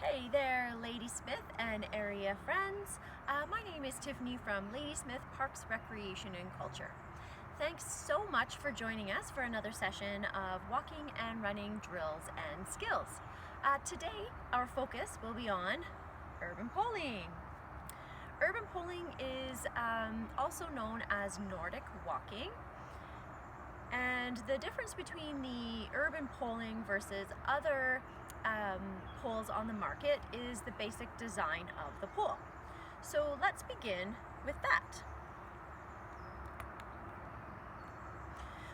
Hey there, Ladysmith and area friends. My name is Tiffany from Ladysmith Parks, Recreation and Culture. Thanks so much for joining us for another session of walking and running drills and skills. Today, our focus will be on urban poling. Urban poling is also known as Nordic walking. And the difference between the urban poling versus other poles on the market is the basic design of the pole. So let's begin with that.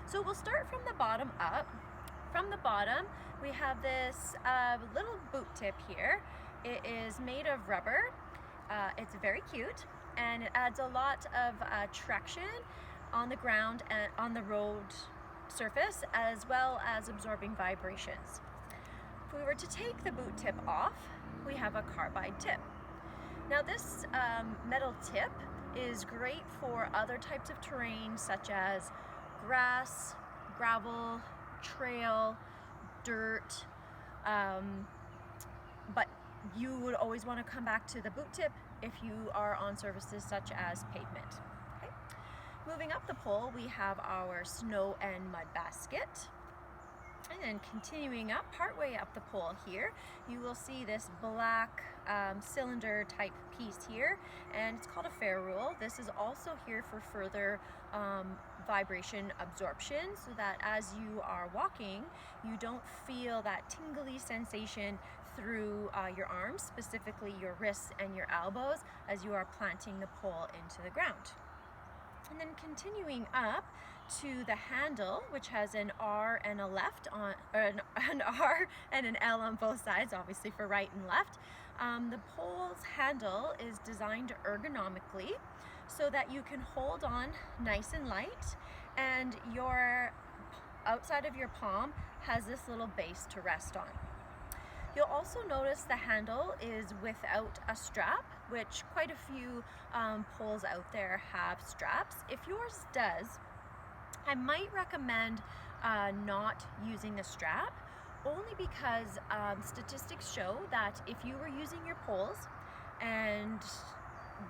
So we'll start from the bottom up. From the bottom, we have this little boot tip here. It is made of rubber. It's very cute, and it adds a lot of traction on the ground and on the road surface, as well as absorbing vibrations. If we were to take the boot tip off, we have a carbide tip. Now this metal tip is great for other types of terrain such as grass, gravel, trail, dirt, but you would always want to come back to the boot tip if you are on surfaces such as pavement. Okay. Moving up the pole, we have our snow and mud basket. And then continuing up, partway up the pole here, you will see this black cylinder type piece here, and it's called a ferrule. This is also here for further vibration absorption, so that as you are walking, you don't feel that tingly sensation through your arms, specifically your wrists and your elbows, as you are planting the pole into the ground. And then continuing up to the handle, which has an R and a left on, or an R and an L on both sides, obviously for right and left. The pole's handle is designed ergonomically so that you can hold on nice and light, and your outside of your palm has this little base to rest on. You'll also notice the handle is without a strap, which quite a few poles out there have straps. If yours does, I might recommend not using the strap, only because statistics show that if you were using your poles, and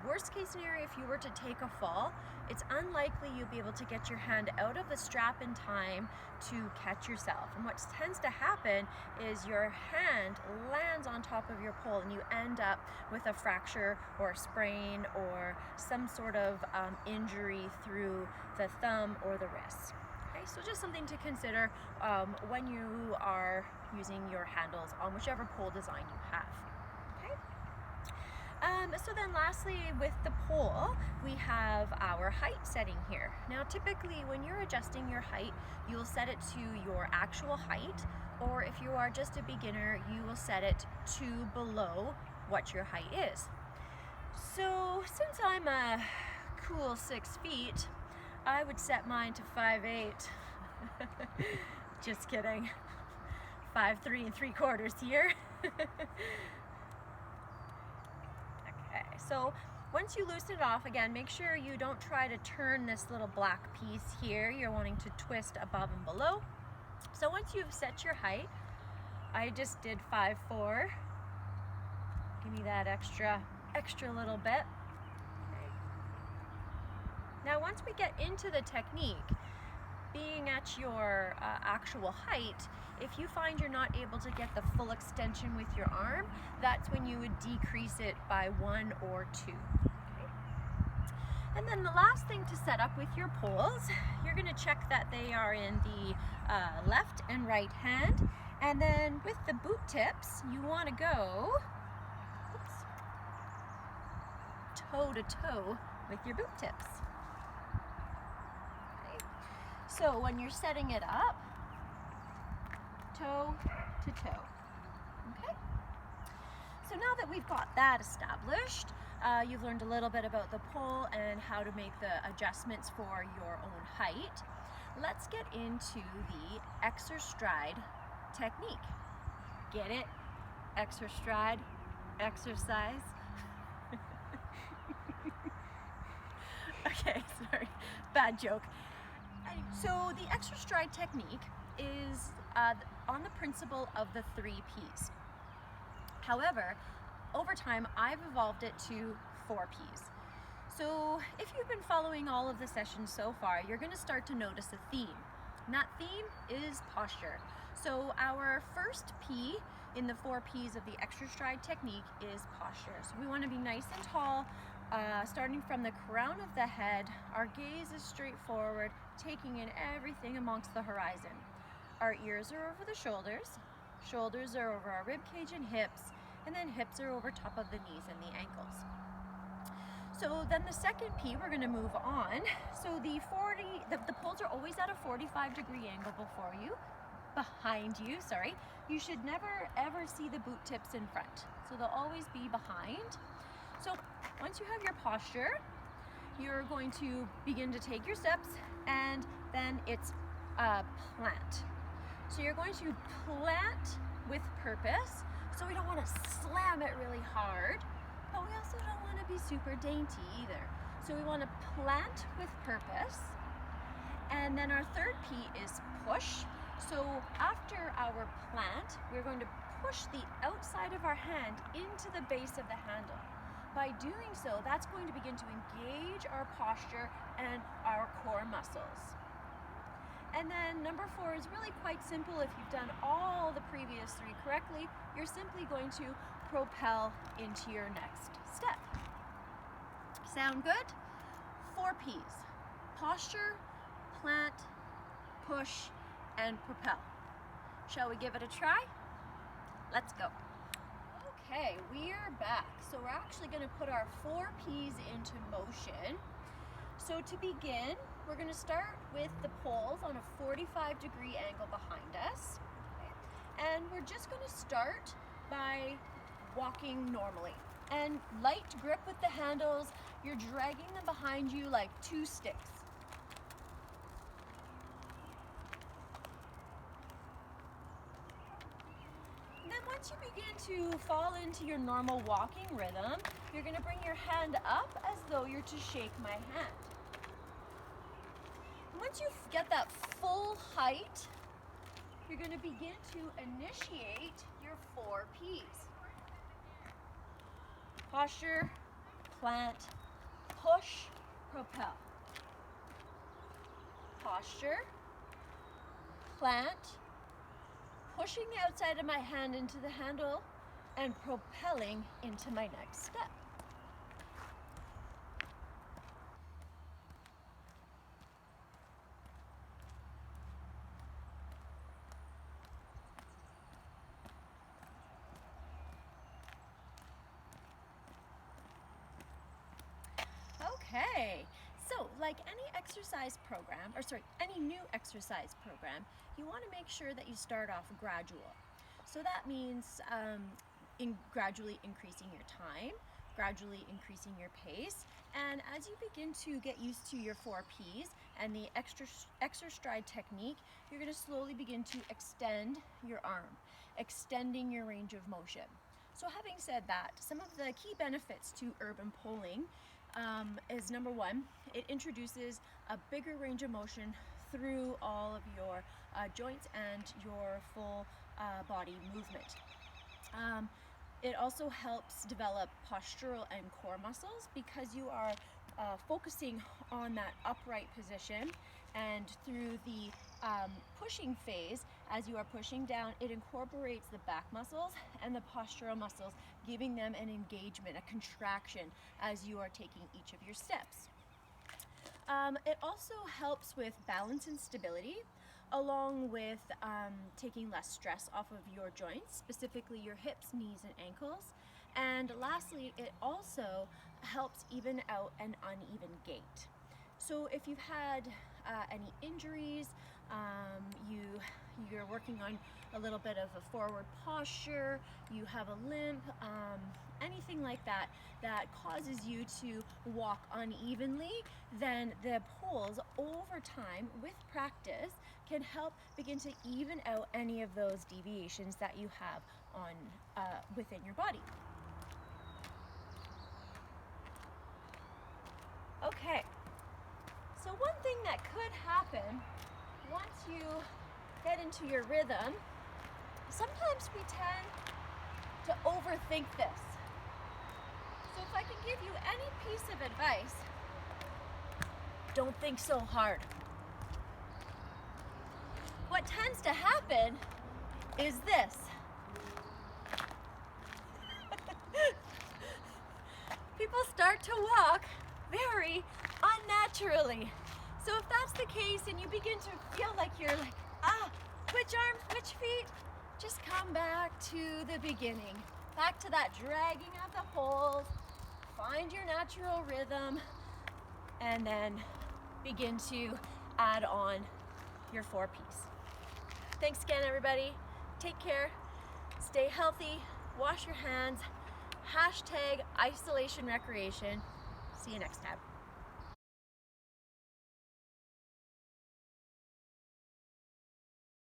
worst case scenario, if you were to take a fall, it's unlikely you'll be able to get your hand out of the strap in time to catch yourself. And what tends to happen is your hand lands on top of your pole and you end up with a fracture or a sprain or some sort of injury through the thumb or the wrist. Okay, so just something to consider when you are using your handles on whichever pole design you have. Okay. So then lastly, with the pole, we have our height setting here. Now typically when you're adjusting your height, you'll set it to your actual height, or if you are just a beginner, you will set it to below what your height is. So since I'm a cool 6 feet, I would set mine to 5'8". Just kidding. 5'3 3/4 here. Okay, so once you loosen it off, again, make sure you don't try to turn this little black piece here. You're wanting to twist above and below. So once you've set your height, I just did 5'4". Give me that extra little bit. Okay. Now once we get into the technique, being at your actual height, if you find you're not able to get the full extension with your arm, that's when you would decrease it by 1 or 2. Okay. And then the last thing to set up with your poles, you're going to check that they are in the left and right hand. And then with the boot tips, you want to go toe to toe with your boot tips. So when you're setting it up, toe to toe. Okay? So now that we've got that established, you've learned a little bit about the pole and how to make the adjustments for your own height. Let's get into the exerstride technique. Get it? Exerstride, exercise. Okay, sorry, bad joke. So the exerstride technique is on the principle of the 3 P's. However, over time, I've evolved it to 4P's. So if you've been following all of the sessions so far, you're going to start to notice a theme. And that theme is posture. So our first P in the 4P's of the extra stride technique is posture. So we want to be nice and tall, starting from the crown of the head. Our gaze is straight forward, taking in everything amongst the horizon. Our ears are over the shoulders, shoulders are over our rib cage and hips, and then hips are over top of the knees and the ankles. So then the second P, we're going to move on. So the poles are always at a 45-degree angle behind you. You should never ever see the boot tips in front. So they'll always be behind. So once you have your posture, you're going to begin to take your steps, and then it's plant. So you're going to plant with purpose. So we don't want to slam it really hard, but we also don't want to be super dainty either. So we want to plant with purpose. And then our third P is push. So after our plant, we're going to push the outside of our hand into the base of the handle. By doing so, that's going to begin to engage our posture and our core muscles. And then number 4 is really quite simple. If you've done all the previous 3 correctly, you're simply going to propel into your next step. Sound good? 4 P's. Posture, plant, push, and propel. Shall we give it a try? Let's go. Okay, we're back. So we're actually going to put our 4 P's into motion. So to begin, we're going to start with the poles on a 45-degree angle behind us. Okay. And we're just going to start by walking normally. And light grip with the handles. You're dragging them behind you like 2 sticks. And then once you begin to fall into your normal walking rhythm, you're going to bring your hand up as though you're to shake my hand. Once you get that full height, you're going to begin to initiate your 4 P's. Posture, plant, push, propel. Posture, plant, pushing the outside of my hand into the handle, and propelling into my next step. Okay, so like any new exercise program, you want to make sure that you start off gradual. So that means gradually increasing your time, gradually increasing your pace, and as you begin to get used to your 4 P's and the extra stride technique, you're going to slowly begin to extend your arm, extending your range of motion. So having said that, some of the key benefits to urban poling is number 1, it introduces a bigger range of motion through all of your joints and your full body movement. It also helps develop postural and core muscles because you are focusing on that upright position, and through the pushing phase, as you are pushing down, it incorporates the back muscles and the postural muscles, giving them an engagement, a contraction as you are taking each of your steps. It also helps with balance and stability, along with taking less stress off of your joints, specifically your hips, knees, and ankles. And lastly, it also helps even out an uneven gait. So if you've had any injuries, you're working on a little bit of a forward posture, you have a limp, anything like that that causes you to walk unevenly, then the poles over time with practice can help begin to even out any of those deviations that you have on within your body. Okay, so one thing that could happen once you get into your rhythm, sometimes we tend to overthink this. So if I can give you any piece of advice, don't think so hard. What tends to happen is this. People start to walk very unnaturally. So if that's the case and you begin to feel like you're like, which arms, which feet, just come back to the beginning. Back to that dragging of the poles. Find your natural rhythm and then begin to add on your 4P's. Thanks again, everybody. Take care, stay healthy, wash your hands, #isolation recreation. See you next time.